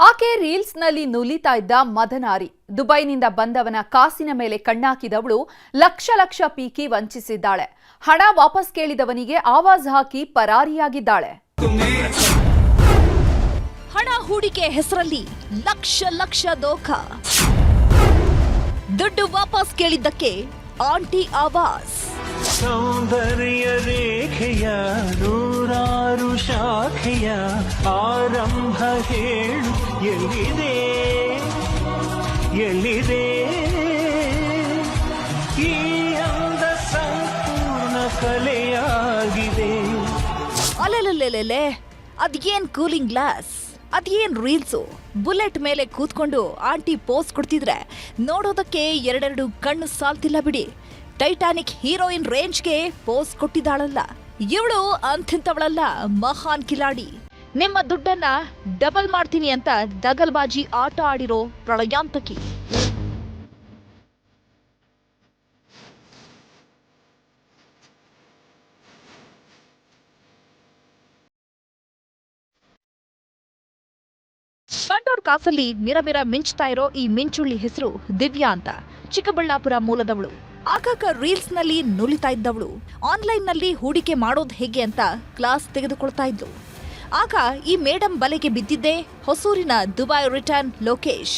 ಆಕೆ ರೀಲ್ಸ್ನಲ್ಲಿ ನುಲಿತಾ ಇದ್ದ ಮದನಾರಿ. ದುಬೈನಿಂದ ಬಂದವನ ಕಾಸಿನ ಮೇಲೆ ಕಣ್ಣಾಕಿದವಳು ಲಕ್ಷ ಪೀಕಿ ವಂಚಿಸಿದ್ದಾಳೆ. ಹಣ ವಾಪಸ್ ಕೇಳಿದವನಿಗೆ ಆವಾಜ್ ಹಾಕಿ ಪರಾರಿಯಾಗಿದ್ದಾಳೆ. ಹಣ ಹೂಡಿಕೆ ಹೆಸರಲ್ಲಿ ಲಕ್ಷ ದೋಖ. ದುಡ್ಡು ವಾಪಸ್ ಕೇಳಿದ್ದಕ್ಕೆ ಆಂಟಿ ಆವಾಜ್. ಸೌಂದರ್ಯ ರೇಖೆಯ ನೂರಾರು ಶಾಖೆಯ ಆರಂಭ ಹೇಳು ಎಲ್ಲಿದೆ ಈ ಅಂದ ಸಂಪೂರ್ಣ ಕಲೆಯಾಗಿದೆ. ಅಲೆಲೆಲೆಲೆ, ಅದೇನ್ ಕೂಲಿಂಗ್ ಗ್ಲಾಸ್, ಅದೇನ್ ರೀಲ್ಸು. ಬುಲೆಟ್ ಮೇಲೆ ಕೂತ್ಕೊಂಡು ಆಂಟಿ ಪೋಸ್ ಕೊಡ್ತಿದ್ರೆ ನೋಡೋದಕ್ಕೆ ಎರಡೆರಡು ಕಣ್ಣು ಸಾಲ್ತಿಲ್ಲ ಬಿಡಿ. ಟೈಟಾನಿಕ್ ಹೀರೋಯಿನ್ ರೇಂಜ್ಗೆ ಪೋಸ್ ಕೊಟ್ಟಿದ್ದಾಳಲ್ಲ ಇವಳು. ಅಂಥಿಂತವಳಲ್ಲ, ಮಹಾನ್ ಕಿಲಾಡಿ. ನಿಮ್ಮ ದುಡ್ಡನ್ನ ಡಬಲ್ ಮಾಡ್ತೀನಿ ಅಂತ ದಗಲ್ಬಾಜಿ ಆಟ ಆಡಿರೋ ಪ್ರಳಯಾಂತಕಿ. ಬಂಡೂರ್ ಕಾಸಲ್ಲಿ ಮಿರಮಿರ ಮಿಂಚ್ತಾ ಇರೋ ಈ ಮಿಂಚುಳ್ಳಿ ಹೆಸರು ದಿವ್ಯಾ ಅಂತ. ಚಿಕ್ಕಬಳ್ಳಾಪುರ ಮೂಲದವಳು. ಆಗಾಗ ರೀಲ್ಸ್ ನಲ್ಲಿ ನುಲಿತಾ ಇದ್ದವಳು. ಆನ್ಲೈನ್ ನಲ್ಲಿ ಹೂಡಿಕೆ ಮಾಡೋದು ಹೇಗೆ ಅಂತ ಕ್ಲಾಸ್ ತೆಗೆದುಕೊಳ್ತಾ ಇದ್ಲು. ಆಗ ಈ ಮೇಡಂ ಬಲೆಗೆ ಬಿದ್ದಿದ್ದೇ ಹೊಸೂರಿನ ದುಬೈ ರಿಟರ್ನ್ ಲೋಕೇಶ್.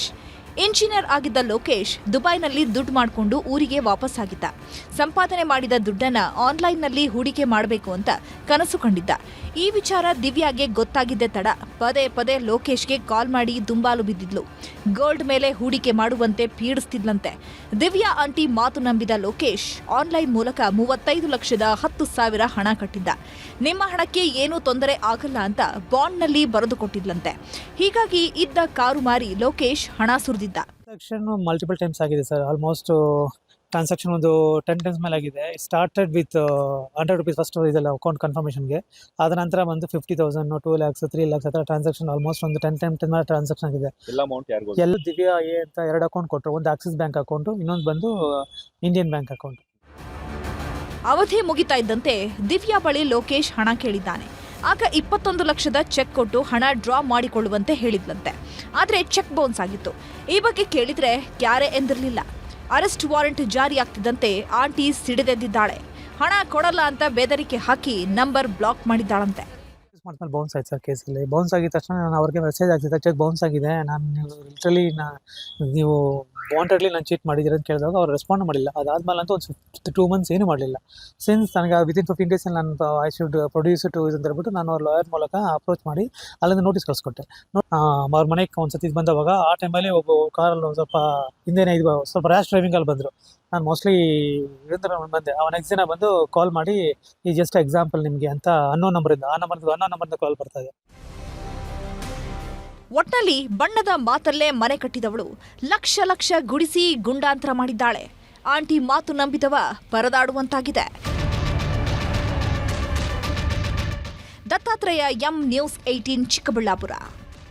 ಇಂಜಿನಿಯರ್ ಆಗಿದ್ದ ಲೋಕೇಶ್ ದುಬೈನಲ್ಲಿ ದುಡ್ಡು ಮಾಡಿಕೊಂಡು ಊರಿಗೆ ವಾಪಸ್ ಆಗಿದ್ದ. ಸಂಪಾದನೆ ಮಾಡಿದ ದುಡ್ಡನ್ನ ಆನ್ಲೈನ್ನಲ್ಲಿ ಹೂಡಿಕೆ ಮಾಡಬೇಕು ಅಂತ ಕನಸು ಕಂಡಿದ್ದ. ಈ ವಿಚಾರ ದಿವ್ಯಾಗೆ ಗೊತ್ತಾಗಿದ್ದೆ ತಡ ಪದೇ ಲೋಕೇಶ್ಗೆ ಕಾಲ್ ಮಾಡಿ ದುಂಬಾಲು ಬಿದ್ದಿದ್ಲು. ಗೋಲ್ಡ್ ಮೇಲೆ ಹೂಡಿಕೆ ಮಾಡುವಂತೆ ಪೀಡಿಸ್ತಿದ್ಲಂತೆ. ದಿವ್ಯಾ ಆಂಟಿ ಮಾತು ನಂಬಿದ ಲೋಕೇಶ್ ಆನ್ಲೈನ್ ಮೂಲಕ 35,10,000 ಹಣ ಕಟ್ಟಿದ್ದ. ನಿಮ್ಮ ಹಣಕ್ಕೆ ಏನೂ ತೊಂದರೆ ಆಗಲ್ಲ ಅಂತ ಬಾಂಡ್ನಲ್ಲಿ ಬರೆದು ಕೊಟ್ಟಿದ್ಲಂತೆ. ಹೀಗಾಗಿ ಇದ್ದ ಕಾರು ಮಾರಿ ಲೋಕೇಶ್ ಹಣ ಸುರಿದಿದ್ದ. ಟ್ರಾನ್ಸಾಕ್ಷನ್ ಮಲ್ಟಿಪಲ್ ಟೈಮ್ಸ್ ಆಗಿದೆ ಸರ್. ಆಲ್ಮೋಸ್ಟ್ ಟ್ರಾನ್ಸಾಕ್ಷನ್ ಒಂದು 10 ಟೈಮ್ಸ್ ಮೇಲೆ ಆಗಿದೆ. ಸ್ಟಾರ್ಟೆಡ್ ವಿತ್ 100 rupees ಫಸ್ಟ್ ಇದೆಲ್ಲ ಅಕೌಂಟ್ ಕನ್ಫರ್ಮೇಷನ್ಗೆ. ಅದ ನಂತರ ಬಂದು 50,000, 2 lakhs, 3 lakhs ಆ ಥರ ಟ್ರಾನ್ಸಾಕ್ಷನ್ ಆಲ್ಮೋಸ್ಟ್ ಒಂದು 10 ಟೈಮ್ ಟ್ರಾನ್ಸಾಕ್ಷನ್ ಆಗಿದೆ. ಎಲ್ಲ ದಿವ್ಯಾ ಎ ಅಂತ 2 ಅಕೌಂಟ್ ಕೊಟ್ಟರು. ಒಂದು ಆಕ್ಸಿಸ್ ಬ್ಯಾಂಕ್ ಅಕೌಂಟು, ಇನ್ನೊಂದು ಬಂದು ಇಂಡಿಯನ್ ಬ್ಯಾಂಕ್ ಅಕೌಂಟ್. ಅವಧಿ ಮುಗಿತಾ ಇದ್ದಂತೆ ದಿವ್ಯಾ ಬಳಿ ಲೋಕೇಶ್ ಹಣ ಕೇಳಿದ್ದಾನೆ. ಆಗ 21 ಲಕ್ಷದ ಚೆಕ್ ಕೊಟ್ಟು ಹಣ ಡ್ರಾ ಮಾಡಿಕೊಳ್ಳುವಂತೆ ಹೇಳಿದ್ಲಂತೆ. ಆದರೆ ಚೆಕ್ ಬೌನ್ಸ್ ಆಗಿತ್ತು. ಈ ಬಗ್ಗೆ ಕೇಳಿದ್ರೆ ಕ್ಯಾರೆ ಎಂದಿರಲಿಲ್ಲ. ಅರೆಸ್ಟ್ ವಾರೆಂಟ್ ಜಾರಿಯಾಗ್ತಿದ್ದಂತೆ ಆಂಟಿ ಸಿಡಿದೆದ್ದಿದ್ದಾಳೆ. ಹಣ ಕೊಡಲ್ಲ ಅಂತ ಬೆದರಿಕೆ ಹಾಕಿ ನಂಬರ್ ಬ್ಲಾಕ್ ಮಾಡಿದ್ದಾಳಂತೆ. ಬೌನ್ಸ್ ಆಯ್ತು ಸರ್. ಕೇಸಲ್ಲಿ ಬೌನ್ಸ್ ಆಗಿದ ತಕ್ಷಣ ನಾನು ಅವ್ರಿಗೆ ಮೆಸೇಜ್ ಆಗ್ತಿದ್ದೆ, ಚೆಕ್ ಬೌನ್ಸ್ ಆಗಿದೆ, ನೀವು ವಾಂಟೆಡ್ಲಿ ನಾನು ಚೀಟ್ ಮಾಡಿದ್ದೀರ ಅಂತ ಕೇಳಿದಾಗ ಅವ್ರು ರೆಸ್ಪಾಂಡ್ ಮಾಡಿಲ್ಲ. ಅದಾದ್ಮೇಲೆ ಅಂತೂ ಒಂದು 2 months ಏನು ಮಾಡಲಿಲ್ಲ. ಸಿನ್ಸ್ ನನಗೆ ವಿತಿನ್ 15 days ನಾನು ಐ ಶುಡ್ ಪ್ರೊಡ್ಯೂಸ್ ಟು ಅಂತ ಹೇಳ್ಬಿಟ್ಟು ನಾನು ಅವ್ರ ಲಾಯರ್ ಮೂಲಕ ಅಪ್ರೋಚ್ ಮಾಡಿ ಅಲ್ಲಿಂದ ನೋಟಿಸ್ ಕಳಿಸ್ಕೊಟ್ಟೆ. ಅವ್ರ ಮನೆಗೆ ಒಂದು ಸತಿ ಬಂದವಾಗ ಆ ಟೈಮಲ್ಲಿ ಒಬ್ಬ ಕಾರಲ್ಲಿ ಸ್ವಲ್ಪ ಹಿಂದೆನೇ ಸ್ವಲ್ಪ ರ್ಯಾಶ್ ಡ್ರೈವಿಂಗಲ್ಲಿ ಬಂದರು. ನಾನು ಮೋಸ್ಟ್ಲಿ ಇದರಿಂದ ಬಂದೆ. ಅವನ ನೆಕ್ಸ್ಟ್ ದಿನ ಬಂದು ಕಾಲ್ ಮಾಡಿ, ಈ ಜಸ್ಟ್ ಎಕ್ಸಾಂಪಲ್ ನಿಮಗೆ ಅಂತ ಅನ್ನೋ ನಂಬರ್ನಿಂದ ಕಾಲ್ ಬರ್ತಾ ಇದೆ. ಒಟ್ನಲ್ಲಿ ಬಣ್ಣದ ಮಾತಲ್ಲೇ ಮನೆ ಕಟ್ಟಿದವಳು ಲಕ್ಷ ಗುಡಿಸಿ ಗುಂಡಾಂತರ ಮಾಡಿದ್ದಾಳೆ. ಆಂಟಿ ಮಾತು ನಂಬಿದವ ಪರದಾಡುವಂತಾಗಿದೆ. Dattatreya M, news 18 Chikkaballapur.